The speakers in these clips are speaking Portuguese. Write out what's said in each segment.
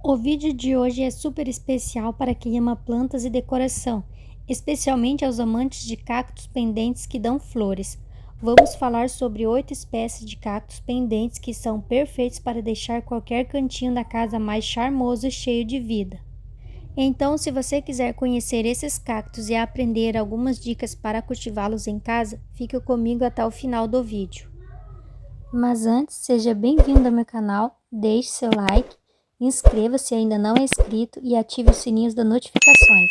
O vídeo de hoje é super especial para quem ama plantas e decoração, especialmente aos amantes de cactos pendentes que dão flores. Vamos falar sobre 8 espécies de cactos pendentes que são perfeitos para deixar qualquer cantinho da casa mais charmoso e cheio de vida. Então, se você quiser conhecer esses cactos e aprender algumas dicas para cultivá-los em casa, fique comigo até o final do vídeo. Mas antes, seja bem-vindo ao meu canal, deixe seu like, inscreva-se se ainda não é inscrito e ative os sininhos das notificações.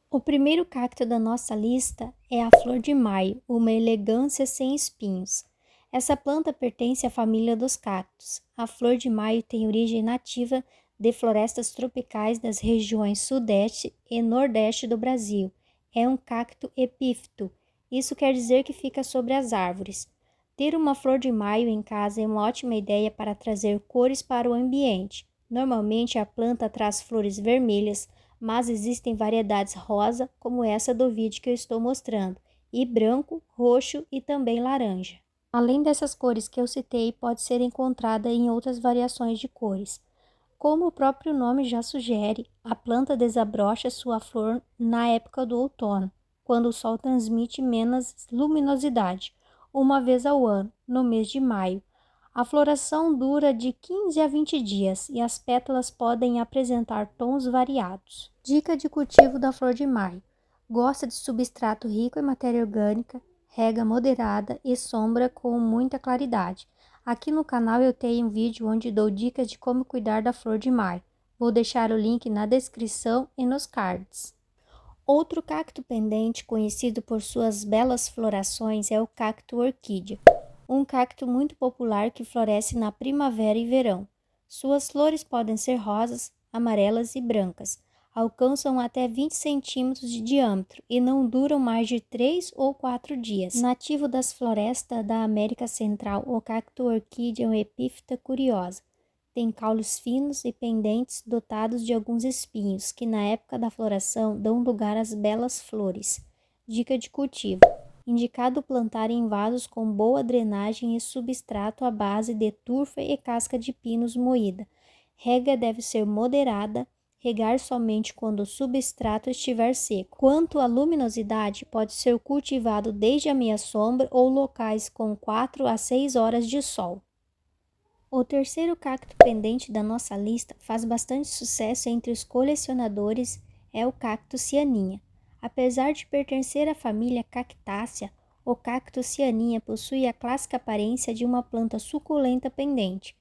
O primeiro cacto da nossa lista é a flor de maio, uma elegância sem espinhos. Essa planta pertence à família dos cactos. A flor de maio tem origem nativa de florestas tropicais das regiões sudeste e nordeste do Brasil. É um cacto epífito, isso quer dizer que fica sobre as árvores. Ter uma flor de maio em casa é uma ótima ideia para trazer cores para o ambiente. Normalmente a planta traz flores vermelhas, mas existem variedades rosa, como essa do vídeo que eu estou mostrando, e branco, roxo e também laranja. Além dessas cores que eu citei, pode ser encontrada em outras variações de cores. Como o próprio nome já sugere, a planta desabrocha sua flor na época do outono, quando o sol transmite menos luminosidade, uma vez ao ano, no mês de maio. A floração dura de 15 a 20 dias e as pétalas podem apresentar tons variados. Dica de cultivo da flor de maio: gosta de substrato rico em matéria orgânica, rega moderada e sombra com muita claridade. Aqui no canal eu tenho um vídeo onde dou dicas de como cuidar da flor de maio. Vou deixar o link na descrição e nos cards. Outro cacto pendente conhecido por suas belas florações é o cacto orquídea, um cacto muito popular que floresce na primavera e verão. Suas flores podem ser rosas, amarelas e brancas. Alcançam até 20 centímetros de diâmetro e não duram mais de 3 ou 4 dias. Nativo das florestas da América Central, o cacto orquídea é uma epífita curiosa. Tem caules finos e pendentes dotados de alguns espinhos, que na época da floração dão lugar às belas flores. Dica de cultivo: indicado plantar em vasos com boa drenagem e substrato à base de turfa e casca de pinos moída. Rega deve ser moderada, regar somente quando o substrato estiver seco. Quanto à luminosidade, pode ser cultivado desde a meia sombra ou locais com 4 a 6 horas de sol. O terceiro cacto pendente da nossa lista faz bastante sucesso entre os colecionadores, é o cacto cianinha. Apesar de pertencer à família Cactácea, o cacto cianinha possui a clássica aparência de uma planta suculenta pendente.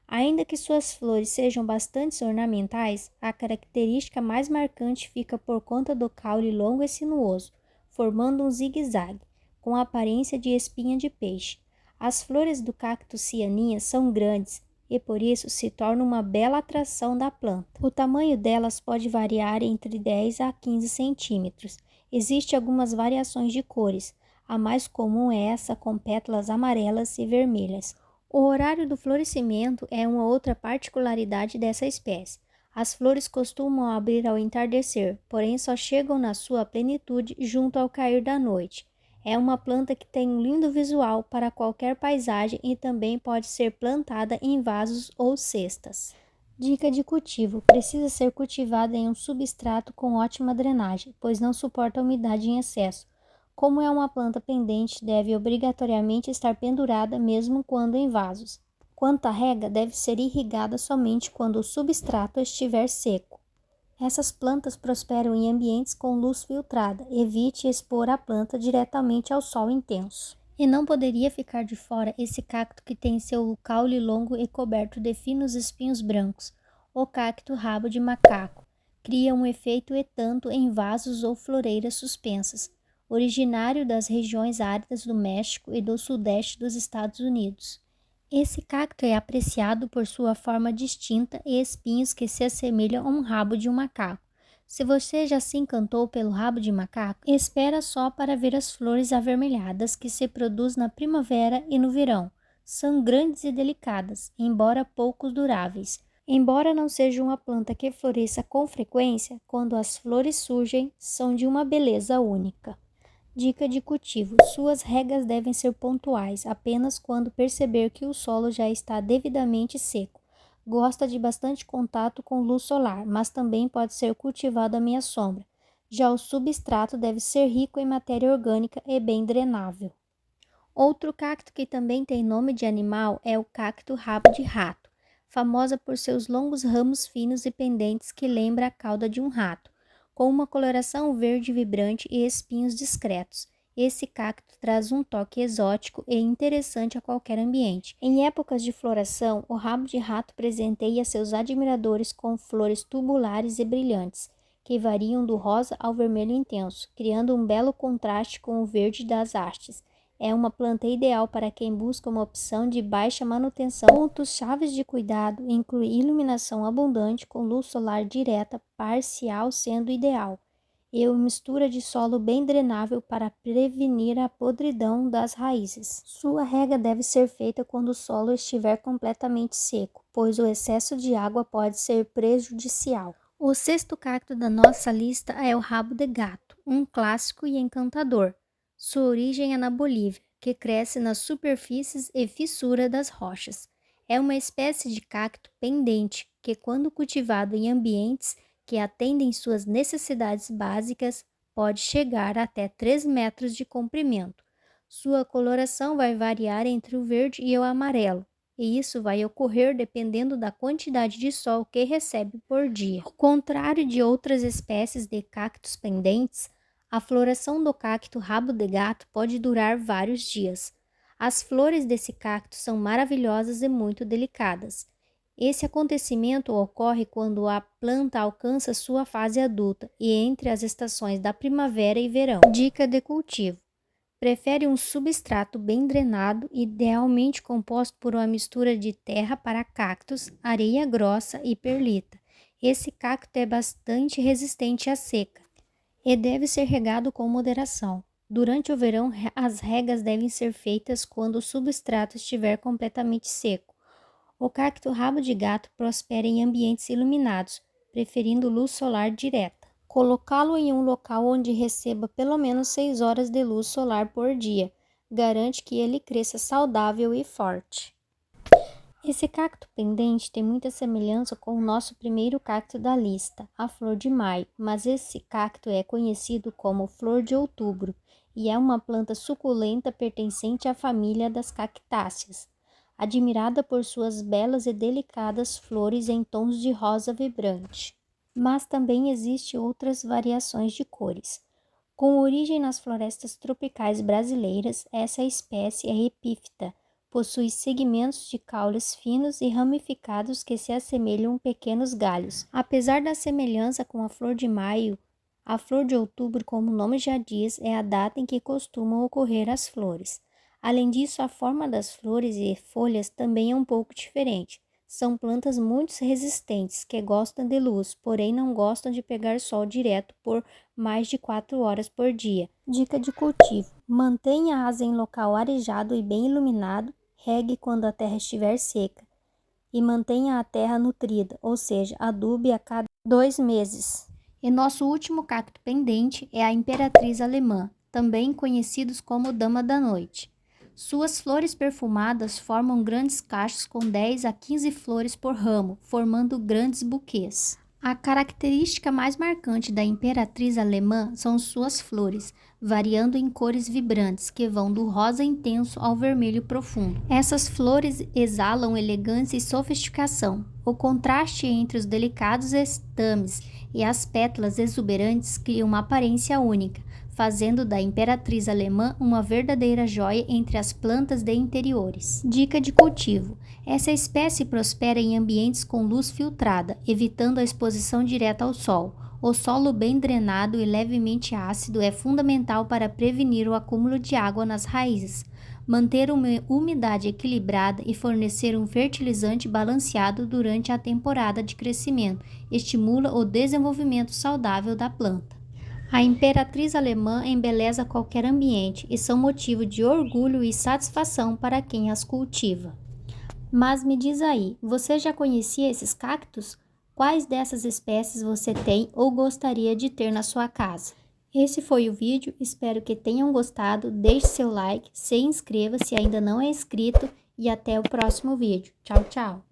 Ainda que suas flores sejam bastante ornamentais, a característica mais marcante fica por conta do caule longo e sinuoso, formando um zigue-zague, com a aparência de espinha de peixe. As flores do cacto cianinha são grandes e por isso se tornam uma bela atração da planta. O tamanho delas pode variar entre 10 a 15 centímetros. Existem algumas variações de cores. A mais comum é essa com pétalas amarelas e vermelhas. O horário do florescimento é uma outra particularidade dessa espécie. As flores costumam abrir ao entardecer, porém só chegam na sua plenitude junto ao cair da noite. É uma planta que tem um lindo visual para qualquer paisagem e também pode ser plantada em vasos ou cestas. Dica de cultivo: precisa ser cultivada em um substrato com ótima drenagem, pois não suporta umidade em excesso. Como é uma planta pendente, deve obrigatoriamente estar pendurada mesmo quando em vasos. Quanto à rega, deve ser irrigada somente quando o substrato estiver seco. Essas plantas prosperam em ambientes com luz filtrada. Evite expor a planta diretamente ao sol intenso. E não poderia ficar de fora esse cacto que tem seu caule longo e coberto de finos espinhos brancos. O cacto rabo de macaco. Cria um efeito e tanto em vasos ou floreiras suspensas. Originário das regiões áridas do México e do sudeste dos Estados Unidos. Esse cacto é apreciado por sua forma distinta e espinhos que se assemelham a um rabo de um macaco. Se você já se encantou pelo rabo de macaco, espera só para ver as flores avermelhadas que se produzem na primavera e no verão. São grandes e delicadas, embora pouco duráveis. Embora não seja uma planta que floresça com frequência, quando as flores surgem, são de uma beleza única. Dica de cultivo: suas regas devem ser pontuais, apenas quando perceber que o solo já está devidamente seco. Gosta de bastante contato com luz solar, mas também pode ser cultivado à meia sombra. Já o substrato deve ser rico em matéria orgânica e bem drenável. Outro cacto que também tem nome de animal é o cacto rabo de rato, famosa por seus longos ramos finos e pendentes que lembra a cauda de um rato, com uma coloração verde vibrante e espinhos discretos. Esse cacto traz um toque exótico e interessante a qualquer ambiente. Em épocas de floração, o rabo de rato presenteia seus admiradores com flores tubulares e brilhantes, que variam do rosa ao vermelho intenso, criando um belo contraste com o verde das hastes. É uma planta ideal para quem busca uma opção de baixa manutenção. Pontos chaves de cuidado incluem iluminação abundante com luz solar direta parcial sendo ideal, e uma mistura de solo bem drenável para prevenir a podridão das raízes. Sua rega deve ser feita quando o solo estiver completamente seco, pois o excesso de água pode ser prejudicial. O sexto cacto da nossa lista é o rabo de gato, um clássico e encantador. Sua origem é na Bolívia, que cresce nas superfícies e fissuras das rochas. É uma espécie de cacto pendente que, quando cultivado em ambientes que atendem suas necessidades básicas, pode chegar até 3 metros de comprimento. Sua coloração vai variar entre o verde e o amarelo, e isso vai ocorrer dependendo da quantidade de sol que recebe por dia. Ao contrário de outras espécies de cactos pendentes, a floração do cacto rabo de gato pode durar vários dias. As flores desse cacto são maravilhosas e muito delicadas. Esse acontecimento ocorre quando a planta alcança sua fase adulta e entre as estações da primavera e verão. Dica de cultivo: prefere um substrato bem drenado, idealmente composto por uma mistura de terra para cactos, areia grossa e perlita. Esse cacto é bastante resistente à seca e deve ser regado com moderação. Durante o verão, as regas devem ser feitas quando o substrato estiver completamente seco. O cacto rabo de gato prospera em ambientes iluminados, preferindo luz solar direta. Colocá-lo em um local onde receba pelo menos 6 horas de luz solar por dia garante que ele cresça saudável e forte. Esse cacto pendente tem muita semelhança com o nosso primeiro cacto da lista, a flor de maio, mas esse cacto é conhecido como flor de outubro e é uma planta suculenta pertencente à família das cactáceas, admirada por suas belas e delicadas flores em tons de rosa vibrante. Mas também existem outras variações de cores. Com origem nas florestas tropicais brasileiras, essa espécie é epífita, possui segmentos de caules finos e ramificados que se assemelham a pequenos galhos. Apesar da semelhança com a flor de maio, a flor de outubro, como o nome já diz, é a data em que costumam ocorrer as flores. Além disso, a forma das flores e folhas também é um pouco diferente. São plantas muito resistentes, que gostam de luz, porém não gostam de pegar sol direto por mais de 4 horas por dia. Dica de cultivo: mantenha a asa em local arejado e bem iluminado, regue quando a terra estiver seca e mantenha a terra nutrida, ou seja, adube a cada 2 meses. E nosso último cacto pendente é a imperatriz alemã, também conhecidos como dama da noite. Suas flores perfumadas formam grandes cachos com 10 a 15 flores por ramo, formando grandes buquês. A característica mais marcante da imperatriz alemã são suas flores, variando em cores vibrantes, que vão do rosa intenso ao vermelho profundo. Essas flores exalam elegância e sofisticação. O contraste entre os delicados estames e as pétalas exuberantes cria uma aparência única, fazendo da imperatriz alemã uma verdadeira joia entre as plantas de interiores. Dica de cultivo: essa espécie prospera em ambientes com luz filtrada, evitando a exposição direta ao sol. O solo bem drenado e levemente ácido é fundamental para prevenir o acúmulo de água nas raízes, manter uma umidade equilibrada e fornecer um fertilizante balanceado durante a temporada de crescimento estimula o desenvolvimento saudável da planta. A imperatriz alemã embeleza qualquer ambiente e são motivo de orgulho e satisfação para quem as cultiva. Mas me diz aí, você já conhecia esses cactos? Quais dessas espécies você tem ou gostaria de ter na sua casa? Esse foi o vídeo, espero que tenham gostado, deixe seu like, se inscreva se ainda não é inscrito e até o próximo vídeo. Tchau, tchau!